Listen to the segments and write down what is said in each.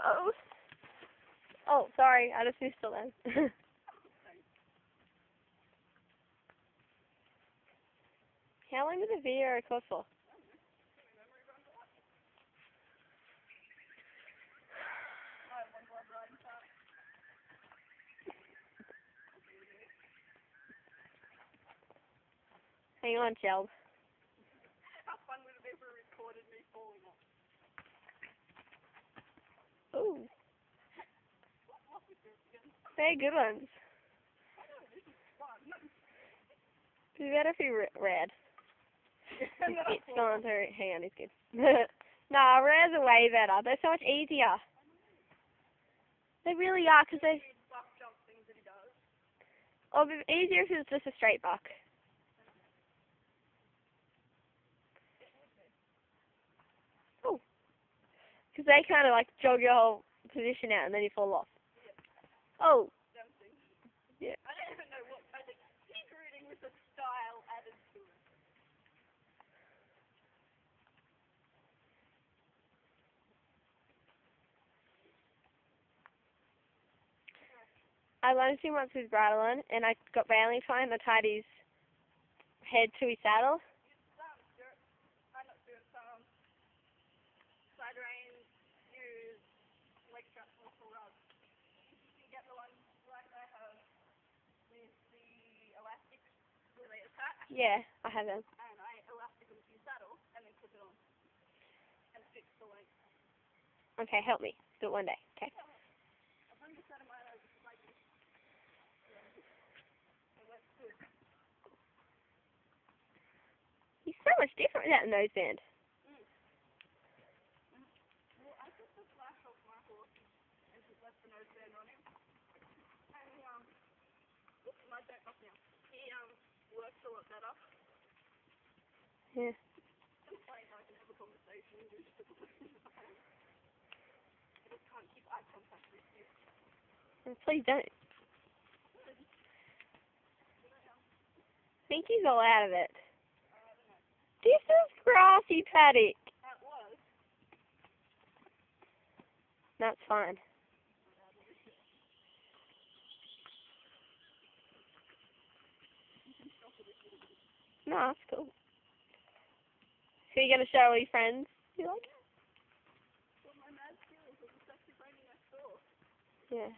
Uh-oh. Oh, sorry, I just missed it then. How long did the video record for? Hang on, Cheld. How fun would it be if we recorded me falling off? Ooh. They're good ones. Be better if you read. It's gone through. Hang on, it's good. Nah, red's are way better. They're so much easier. They really are, because they... Oh, it'd be easier if it was just a straight buck. Oh. Because they kind of like jog your whole position out and then you fall off. Oh. Yeah. I don't even know what kind of pig rooting with the style added to it. I learned him once with bridle on, and I got bailing twine. I tied his head to his saddle. Side rein, use leg strap muscle rub. You get the one like I have with the elastics where they attach. Yeah, I have them. And I elastic them to your saddle and then clip it on. And fix the length. Okay, help me. Do it one day. Okay. I'll bring the set of mine over to like this. So that's good. He's so much different without the noseband. Well, I took the flash off my horse and just left the noseband on him. And oops, my back off now. He works a lot better. Yeah. It's funny how I can have a conversation and do stuff at the same time. I just can't keep eye contact with you. Please don't. I think he's all out of it. This is grassy paddock. That was. That's fine. No, that's cool. So you're going to show all your friends? You like it? Well, my mad skills was a sexy pony next door. Yeah.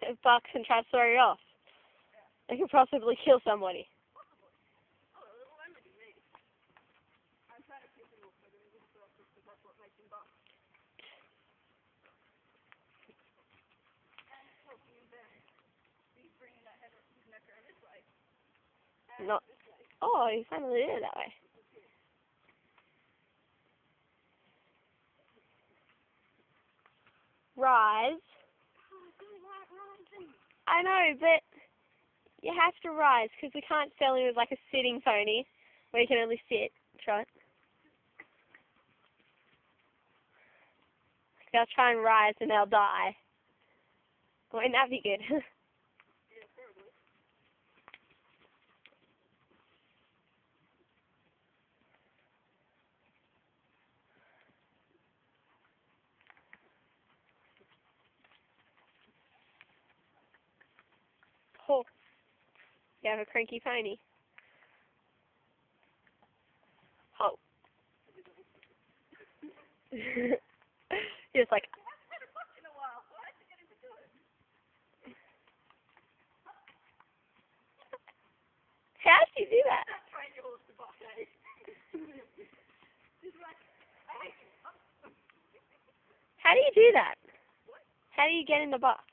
If bucks and try to throw you off. They could possibly kill somebody. Oh, it will only be me. I'm trying to keep him off so that he wouldn't throw up because that's what makes him buck. And helping him there. He's bringing that head his neck around this way. And Not. this way. Oh, you finally did it that way. Rise. I know, but you have to rise because we can't sell him as like a sitting pony where you can only sit. Try it. They'll try and rise and they'll die. Wouldn't that be good? Yeah, probably. Oh. You have a cranky pony. Oh. Just like. In a while. Why did you get him to do it? How did you do that? Train your horse to buck, eh? He's like, hey. How do you do that? How do you get in the buck?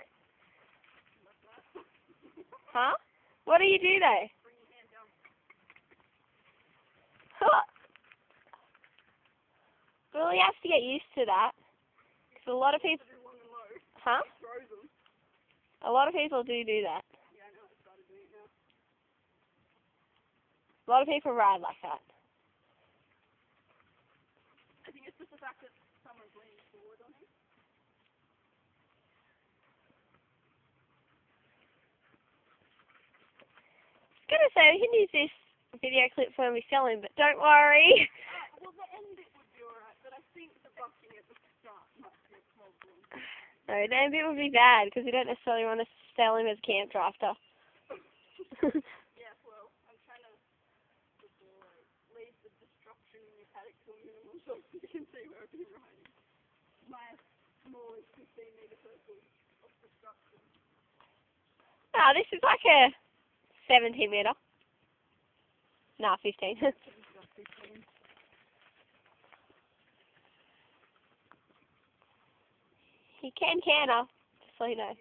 Huh? What do you do though? Bring your hand down. Well, you have to get used to that. Because a lot of people. Long and low. Huh? Throws them. A lot of people do that. Yeah, I know. I started doing it now. A lot of people ride like that. I think it's just the fact that someone's leaning forward on him. I was gonna say we can use this video clip when we sell him, but don't worry. Well, the end bit would be alright, but I think the bucking at the start might be a problem. No, then it would be bad because we don't necessarily want to sell him as a camp drafter. Yeah, well, I'm trying to leave the destruction in your paddock to a minimum so you can see where I've been riding. My smallest 15-metre circle of destruction. Oh, this is like a 17 metre. Nah, 15. He can canter, just so you know.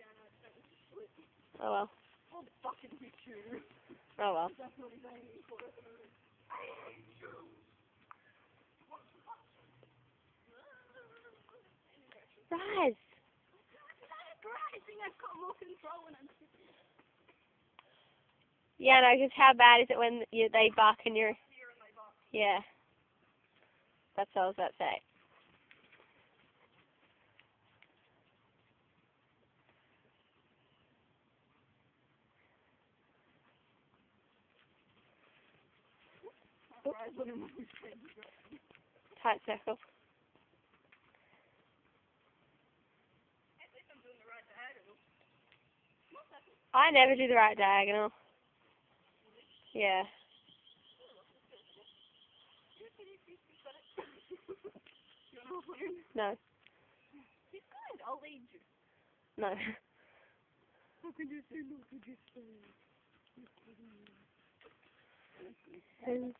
Oh well. I'll fucking hit you. Oh well. That's what he's aiming for at the moment. Rise! I've got more control when I'm sitting Yeah, no, because how bad is it when they buck and you're... here and they bark. Yeah. That's what I was about to say. Rise on him with his head. Tight circle. At least I'm doing the right diagonal. I never do the right diagonal. Yeah. You wanna hop on him? No. He's good. I'll lead you. No. How could you say no to this? And